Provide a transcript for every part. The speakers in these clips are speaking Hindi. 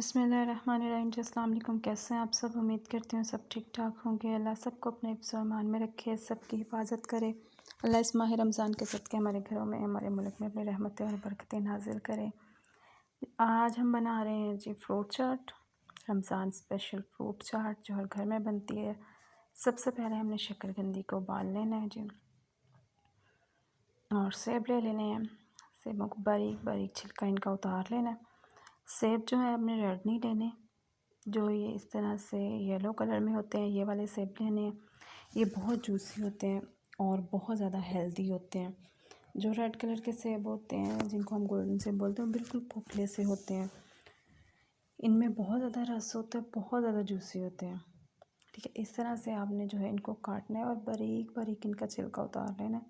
बिस्मिल्लाहिर्रहमानिर्रहीम। अस्सलाम वालेकुम। कैसे हैं आप सब? उम्मीद करती हूँ सब ठीक ठाक होंगे। अल्लाह सबको अपने हिफ्ज़ व अमान में रखे, सबकी हिफाजत करे। अल्लाह इस माह रमज़ान के सदक़े हमारे घरों में, हमारे मुल्क में अपनी रहमतें और बरकतें नाज़िल करे। आज हम बना रहे हैं जी फ्रूट चाट, रमज़ान स्पेशल फ्रूट चाट जो हर घर में बनती है। सबसे पहले हमने शक्करकंदी को उबाल लेना है जी, और सेब ले लेने हैं। सेबों को बारीक बारीक छिलका इनका उतार लेना है। सेब जो है आपने रेड नहीं लेने, जो ये इस तरह से येलो कलर में होते हैं, ये वाले सेब लेने हैं। ये बहुत जूसी होते हैं और बहुत ज़्यादा हेल्दी होते हैं। जो रेड कलर के सेब होते हैं, जिनको हम गोल्डन सेब बोलते हैं, बिल्कुल खोखले से होते हैं। इनमें बहुत ज़्यादा रस होता है, बहुत ज़्यादा जूसी होते हैं। ठीक है, इस तरह से आपने जो है इनको काटना है और बारीक बारीक इनका छिलका उतार लेना है।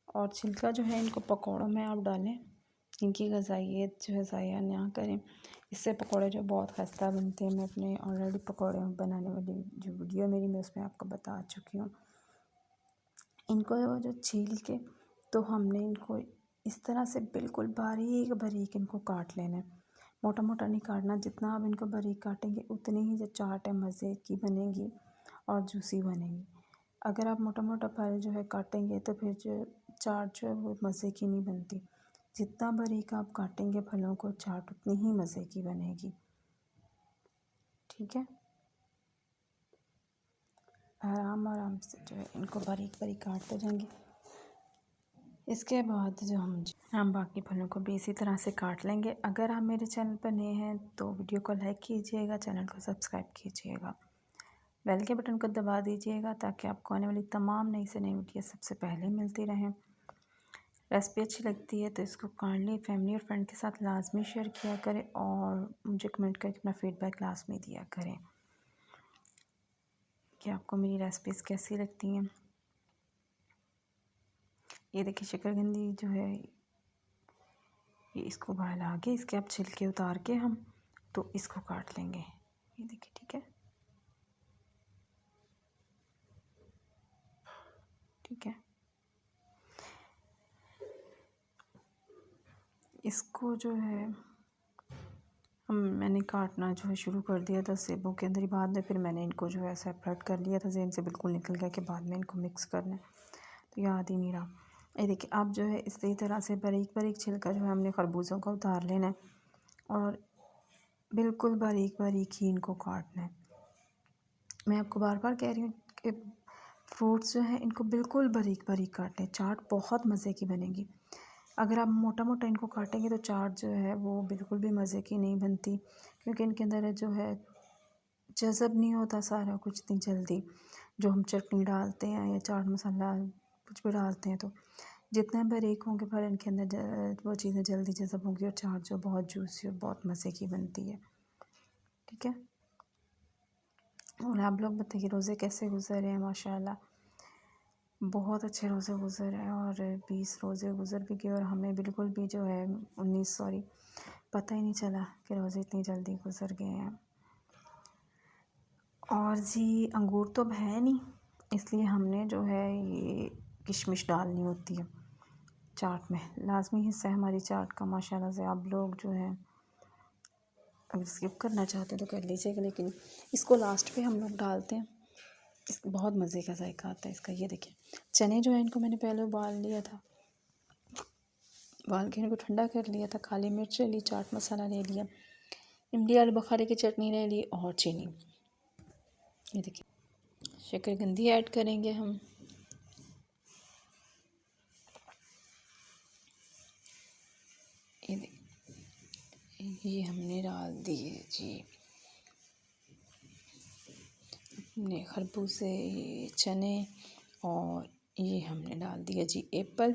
और छिलका जो है इनको पकौड़ों में आप डालें, इनकी ग़िज़ाइयत जो है ज़ाया ना करें। इससे पकौड़े जो बहुत खस्ता बनते हैं। मैं अपने ऑलरेडी पकौड़े बनाने वाली जो वीडियो मेरी, मैं उसमें आपको बता चुकी हूँ। इनको जो छील के तो हमने इनको इस तरह से बिल्कुल बारीक बारीक इनको काट लेना है। मोटा मोटा नहीं काटना, जितना आप इनको बारीक काटेंगे उतनी ही जो चाट है मज़े की बनेगी और जूसी बनेगी। अगर आप मोटा मोटा फल जो है काटेंगे तो फिर जो चाट जो है वो मज़े की नहीं बनती। जितना बारीक आप काटेंगे फलों को, चाट उतनी ही मज़े की बनेगी। ठीक है, आराम आराम से जो है इनको बारीक बारीक काटते जाएंगे। इसके बाद जो हम बाकी फलों को भी इसी तरह से काट लेंगे। अगर आप मेरे चैनल पर नए हैं तो वीडियो को लाइक कीजिएगा, चैनल को सब्सक्राइब कीजिएगा, बेल के बटन को दबा दीजिएगा ताकि आपको आने वाली तमाम नई से नई वीडियो सबसे पहले मिलती रहें। रेसिपी अच्छी लगती है तो इसको काइंडली फैमिली और फ्रेंड के साथ लाजमी शेयर किया करें और मुझे कमेंट करके अपना फीडबैक लाजमी दिया करें कि आपको मेरी रेसिपीज़ कैसी लगती हैं। ये देखिए शक्करकंदी जो है ये, इसको उबाल आगे इसके आप छिलके उतार के हम तो इसको काट लेंगे। ये देखिए, ठीक है, ठीक है। इसको जो है मैंने काटना जो है शुरू कर दिया था सेबों के अंदर ही। बाद में फिर मैंने इनको जो है सेपरेट कर लिया था, ज़हन से बिल्कुल निकल गया कि बाद में इनको मिक्स करना है, तो याद ही नहीं रहा। ये देखिए अब जो है इसी तरह से बारीक बारीक छिलका जो है हमने खरबूजों का उतार लेना है और बिल्कुल बारीक बारीक ही इनको काटना है। मैं आपको बार बार कह रही हूँ कि फ्रूट्स जो हैं इनको बिल्कुल बारीक बारीक काटें, चाट बहुत मज़े की बनेगी। अगर आप मोटा मोटा इनको काटेंगे तो चाट जो है वो बिल्कुल भी मज़े की नहीं बनती, क्योंकि इनके अंदर जो है जज़ब नहीं होता सारा कुछ इतनी जल्दी। जो हम चटनी डालते हैं या चाट मसाला कुछ भी डालते हैं तो जितने बारीक होंगे पर इनके अंदर वो चीज़ें जल्दी जज़ब होंगी और चाट जो बहुत जूसी और बहुत मज़े की बनती है। ठीक है, और आप लोग बताइए रोज़े कैसे गुजर रहे हैं? माशाल्लाह बहुत अच्छे रोज़े गुजर रहे हैं और 20 रोज़े गुजर भी गए और हमें बिल्कुल भी जो है 19 सॉरी पता ही नहीं चला कि रोज़े इतनी जल्दी गुजर गए हैं। और जी अंगूर तो अब है नहीं, इसलिए हमने जो है ये किशमिश डालनी होती है चाट में, लाजमी हिस्सा है हमारी चाट का। माशाल्लाह से आप लोग जो है अगर स्किप करना चाहते हैं तो कर लीजिएगा, लेकिन इसको लास्ट पे हम लोग डालते हैं। इसको बहुत मज़े का जायका आता है इसका। ये देखिए चने जो है इनको मैंने पहले उबाल लिया था, उबाल के इनको ठंडा कर लिया था। काली मिर्च ले ली, चाट मसाला ले लिया, इमली आलू बुखारे की चटनी ले ली और चीनी। ये देखिए शक्करकंदी ऐड करेंगे हम। ये देखिए ये हमने डाल दिए जी अपने खरबूजे, चने, और ये हमने डाल दिया जी एप्पल।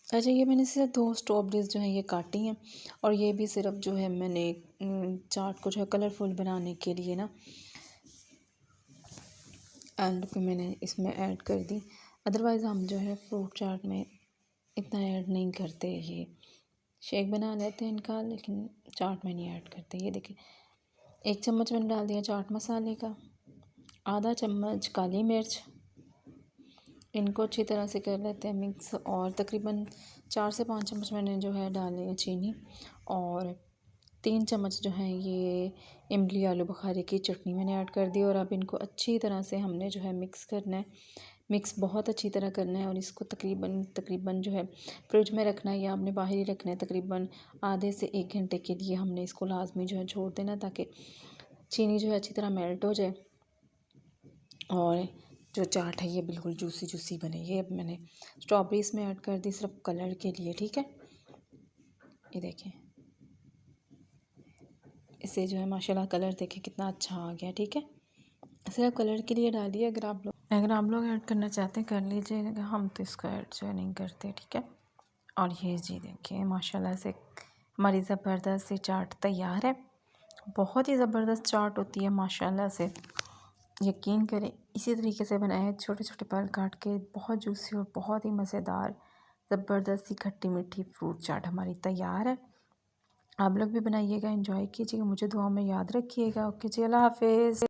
अच्छा ये मैंने सिर्फ 2 स्ट्रॉबेरीज़ जो हैं ये काटी हैं और ये भी सिर्फ जो है मैंने चाट को जो है कलरफुल बनाने के लिए ना एंड पे मैंने इसमें ऐड कर दी। अदरवाइज़ हम जो है फ्रूट चाट में इतना ऐड नहीं करते। ये शेक बना लेते हैं इनका, लेकिन चाट में नहीं ऐड करते। ये देखिए 1 चम्मच मैंने डाल दिया चाट मसाले का, आधा चम्मच काली मिर्च, इनको अच्छी तरह से कर लेते हैं मिक्स। और तकरीबन 4 से 5 चम्मच मैंने जो है डाली है चीनी, और 3 चम्मच जो है ये इमली आलू बुखारे की चटनी मैंने ऐड कर दी। और अब इनको अच्छी तरह से हमने जो है मिक्स करना है, मिक्स बहुत अच्छी तरह करना है। और इसको तकरीबन जो है फ्रिज में रखना है या आपने बाहर ही रखना है। तकरीबन आधे से 1 घंटे के लिए हमने इसको लाजमी जो है छोड़ देना, ताकि चीनी जो है अच्छी तरह मेल्ट हो जाए और जो चाट है ये बिल्कुल जूसी जूसी बने। ये अब मैंने स्ट्रॉबेरी इसमें ऐड कर दी सिर्फ कलर के लिए, ठीक है। ये देखें, इससे जो है माशाल्लाह कलर देखें कितना अच्छा आ गया, ठीक है। सिर्फ कलर के लिए डालिए। अगर आप लोग ऐड करना चाहते हैं कर लीजिएगा, हम तो इसको ऐड जो है नहीं करते, ठीक है। और ये जी देखिए माशाल्लाह से हमारी ज़बरदस्त सी चाट तैयार है। बहुत ही ज़बरदस्त चाट होती है माशाल्लाह से, यकीन करें। इसी तरीके से बनाए छोटे छोटे पल काट के, बहुत जूसी और बहुत ही मज़ेदार ज़बरदस्त सी खट्टी मीठी फ्रूट चाट हमारी तैयार है। आप लोग भी बनाइएगा, एंजॉय कीजिएगा, मुझे दुआ में याद रखिएगा। ओके जी, अल्लाह हाफिज़।